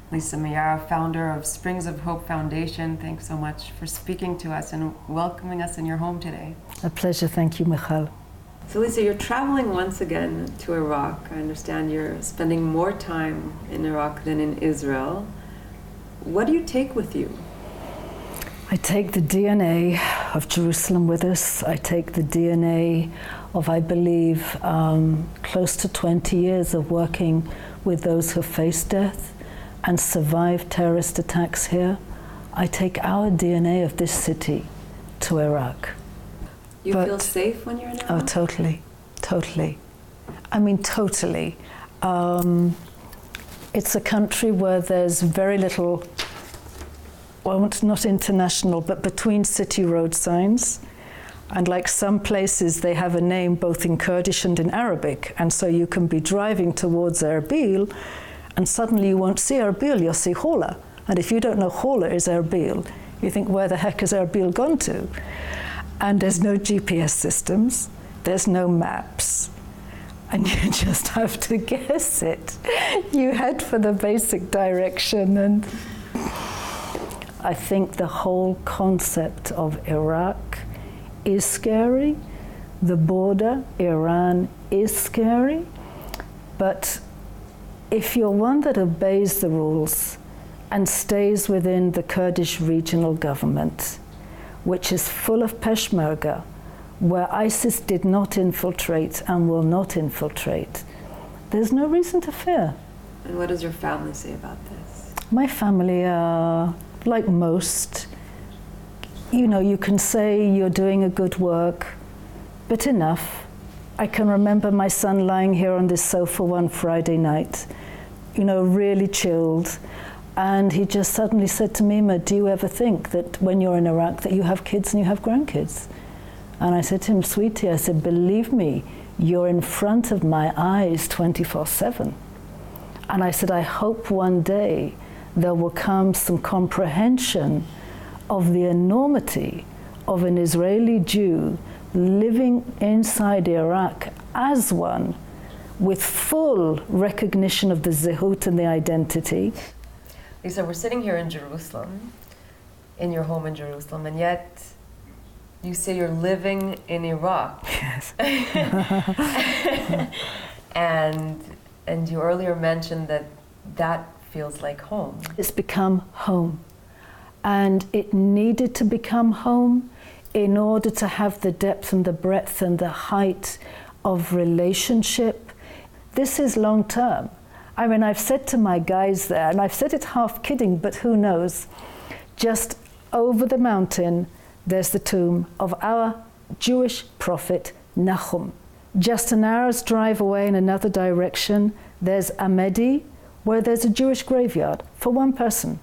Lisa Miara, founder of Springs of Hope Foundation. Thanks so much for speaking to us and welcoming us in your home today. A pleasure, thank you, Michal. So Lisa, you're traveling once again to Iraq. I understand you're spending more time in Iraq than in Israel. What do you take with you? I take the DNA of Jerusalem with us. I take the DNA of, I believe, close to 20 years of working with those who faced death and survived terrorist attacks here. I take our DNA of this city to Iraq. You feel safe when you're in Iraq? Oh, totally, totally. I mean, totally. It's a country where there's very little, well, not international, but between city road signs. And like some places, they have a name both in Kurdish and in Arabic. And so you can be driving towards Erbil, and suddenly you won't see Erbil, you'll see Hola. And if you don't know Hola is Erbil, you think, where the heck has Erbil gone to? And there's no GPS systems, there's no maps, and you just have to guess it. You head for the basic direction, and I think the whole concept of Iraq is scary. The border, Iran, is scary, but if you're one that obeys the rules and stays within the Kurdish regional government, which is full of Peshmerga, where ISIS did not infiltrate and will not infiltrate, there's no reason to fear. And what does your family say about this? My family are, like most, you know, you can say you're doing a good work, but enough. I can remember my son lying here on this sofa one Friday night, you know, really chilled. And he just suddenly said to me, "Ma, do you ever think that when you're in Iraq that you have kids and you have grandkids?" And I said to him, "Sweetie," I said, "believe me, you're in front of my eyes 24/7. And I said, "I hope one day there will come some comprehension of the enormity of an Israeli Jew living inside Iraq as one, with full recognition of the zehut and the identity." Lisa, we're sitting here in Jerusalem, in your home in Jerusalem, and yet you say you're living in Iraq. Yes. and you earlier mentioned that that feels like home. It's become home. And it needed to become home in order to have the depth and the breadth and the height of relationship. This is long term. I mean, I've said to my guys there, and I've said it half kidding, but who knows, just over the mountain, there's the tomb of our Jewish prophet Nahum. Just an hour's drive away in another direction, there's Amedi, where there's a Jewish graveyard for one person.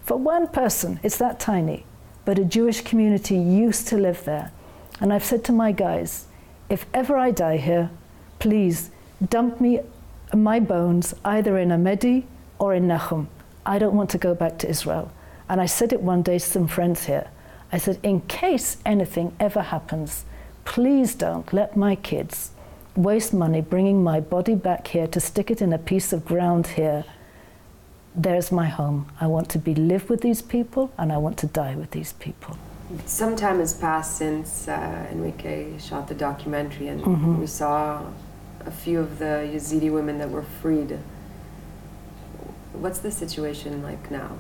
For one person, it's that tiny. But a Jewish community used to live there. And I've said to my guys, if ever I die here, please dump me my bones either in Amedi or in Nahum. I don't want to go back to Israel. And I said it one day to some friends here. I said, in case anything ever happens, please don't let my kids waste money bringing my body back here to stick it in a piece of ground here. There's my home. I want to live with these people, and I want to die with these people. Some time has passed since Enrique shot the documentary, and we saw a few of the Yazidi women that were freed. What's the situation like now?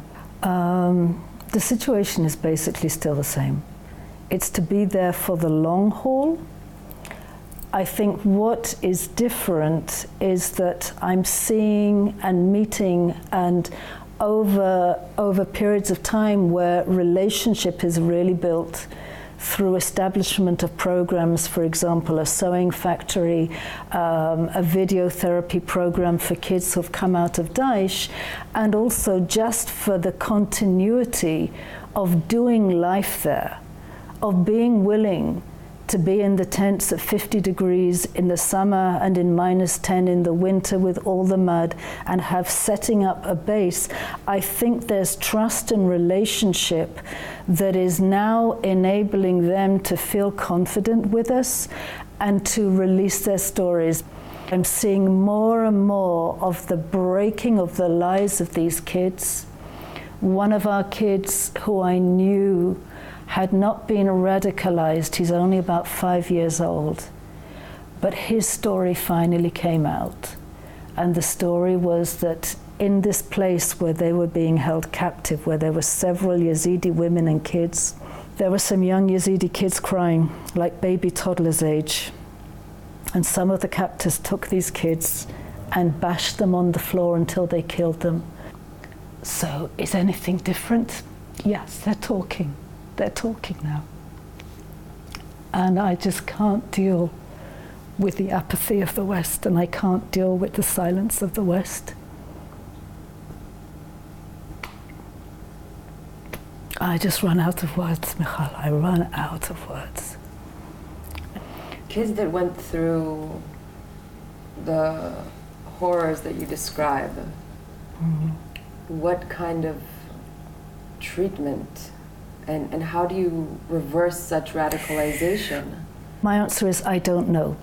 The situation is basically still the same. It's to be there for the long haul. I think what is different is that I'm seeing and meeting and over periods of time where relationship is really built through establishment of programs, for example, a sewing factory, a video therapy program for kids who've come out of Daesh, and also just for the continuity of doing life there, of being willing to be in the tents at 50 degrees in the summer and in -10 in the winter with all the mud, and have setting up a base. I think there's trust and relationship that is now enabling them to feel confident with us and to release their stories. I'm seeing more and more of the breaking of the lives of these kids. One of our kids who I knew had not been radicalized, he's only about 5 years old, but his story finally came out. And the story was that in this place where they were being held captive, where there were several Yazidi women and kids, there were some young Yazidi kids crying, like baby toddlers age. And some of the captors took these kids and bashed them on the floor until they killed them. So is anything different? Yes, they're talking. They're talking now. And I just can't deal with the apathy of the West, and I can't deal with the silence of the West. I just run out of words, Michal. I run out of words. Kids that went through the horrors that you describe, what kind of treatment and how do you reverse such radicalization? My answer is I don't know.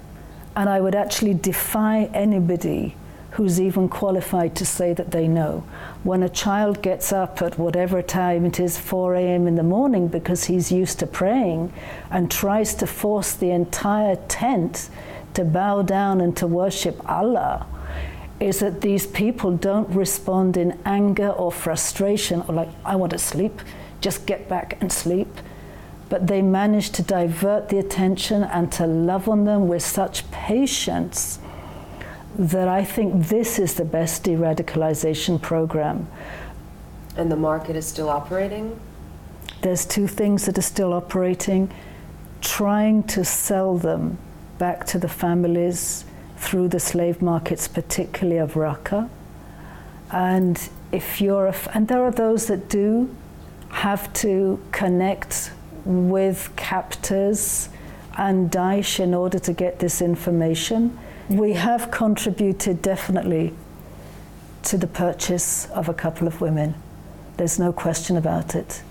And I would actually defy anybody who's even qualified to say that they know. When a child gets up at whatever time it is, 4 a.m. in the morning, because he's used to praying, and tries to force the entire tent to bow down and to worship Allah, is that these people don't respond in anger or frustration or like, I want to sleep, just get back and sleep. But they manage to divert the attention and to love on them with such patience that I think this is the best de-radicalization program. And the market is still operating? There's two things that are still operating. Trying to sell them back to the families through the slave markets, particularly of Raqqa. And if you're and there are those that do have to connect with captors and Daesh in order to get this information. We have contributed definitely to the purchase of a couple of women. There's no question about it.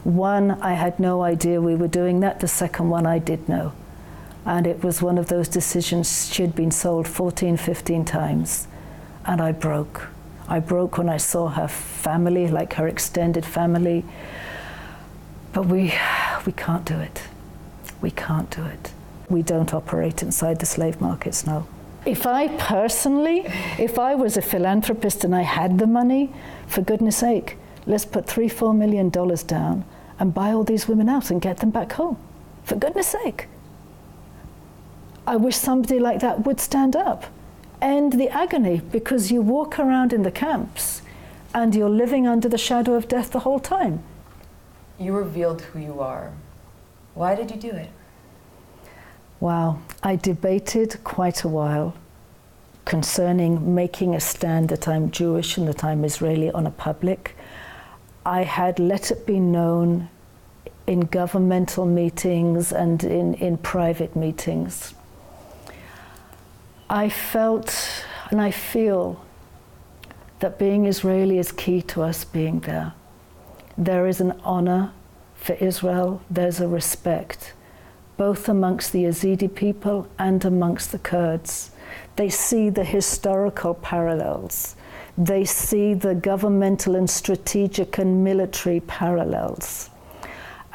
One, I had no idea we were doing that. The second one, I did know. And it was one of those decisions. She'd been sold 14, 15 times. And I broke. I broke when I saw her family, like her extended family. But we can't do it. We can't do it. We don't operate inside the slave markets, no. If I was a philanthropist and I had the money, for goodness sake, let's put $3-4 million down and buy all these women out and get them back home. For goodness sake. I wish somebody like that would stand up. End the agony, because you walk around in the camps and you're living under the shadow of death the whole time. You revealed who you are. Why did you do it? Wow, I debated quite a while concerning making a stand that I'm Jewish and that I'm Israeli on a public. I had let it be known in governmental meetings and in private meetings. I felt and I feel that being Israeli is key to us being there. There is an honor for Israel, there's a respect, both amongst the Yazidi people and amongst the Kurds. They see the historical parallels. They see the governmental and strategic and military parallels.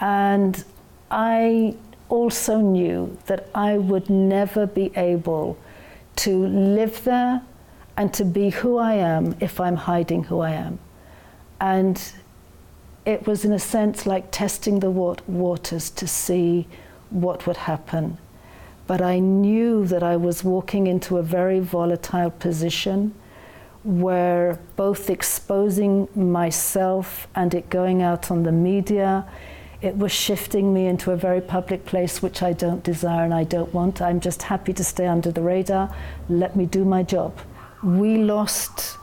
And I also knew that I would never be able to live there and to be who I am if I'm hiding who I am. And it was in a sense like testing the waters to see what would happen. But I knew that I was walking into a very volatile position where both exposing myself and it going out on the media, it was shifting me into a very public place, which I don't desire and I don't want. I'm just happy to stay under the radar. Let me do my job. We lost,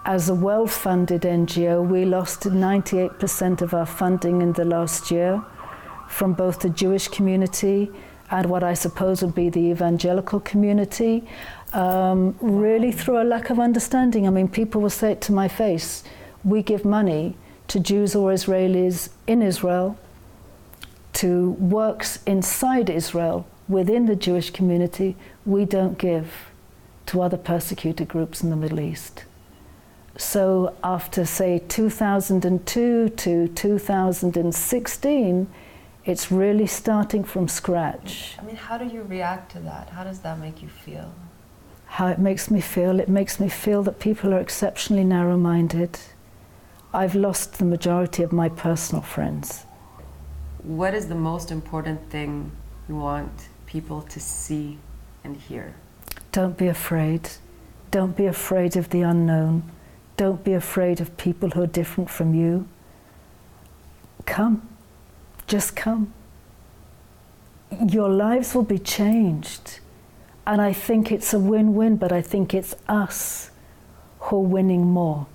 as a well-funded NGO, we lost 98% of our funding in the last year from both the Jewish community and what I suppose would be the evangelical community, really through a lack of understanding. I mean, people will say it to my face. We give money to Jews or Israelis in Israel, to works inside Israel within the Jewish community. We don't give to other persecuted groups in the Middle East. So after, say, 2002 to 2016, it's really starting from scratch. I mean, how do you react to that? How does that make you feel? How it makes me feel that people are exceptionally narrow-minded. I've lost the majority of my personal friends. What is the most important thing you want people to see and hear? Don't be afraid. Don't be afraid of the unknown. Don't be afraid of people who are different from you. Come. Just come. Your lives will be changed. And I think it's a win-win, but I think it's us who are winning more.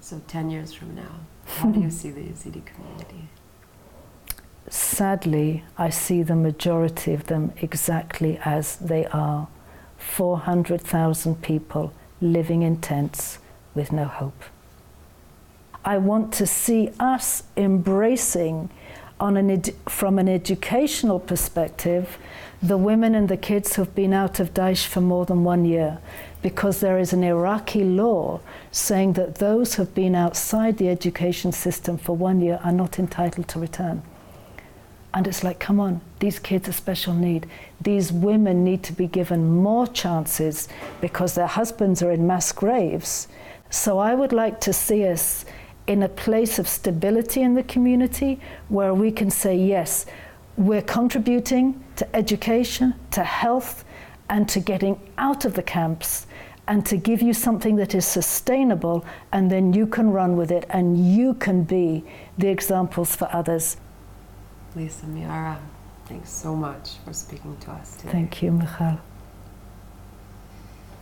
So 10 years from now, how do you see the Yazidi community? Sadly, I see the majority of them exactly as they are. 400,000 people living in tents with no hope. I want to see us embracing, from an educational perspective, the women and the kids who've been out of Daesh for more than 1 year, because there is an Iraqi law saying that those who've been outside the education system for 1 year are not entitled to return. And it's like, come on, these kids are special need. These women need to be given more chances because their husbands are in mass graves. So I would like to see us in a place of stability in the community where we can say, yes, we're contributing to education, to health, and to getting out of the camps, and to give you something that is sustainable, and then you can run with it and you can be the examples for others. Lisa Miara, thanks so much for speaking to us today. Thank you, Michal.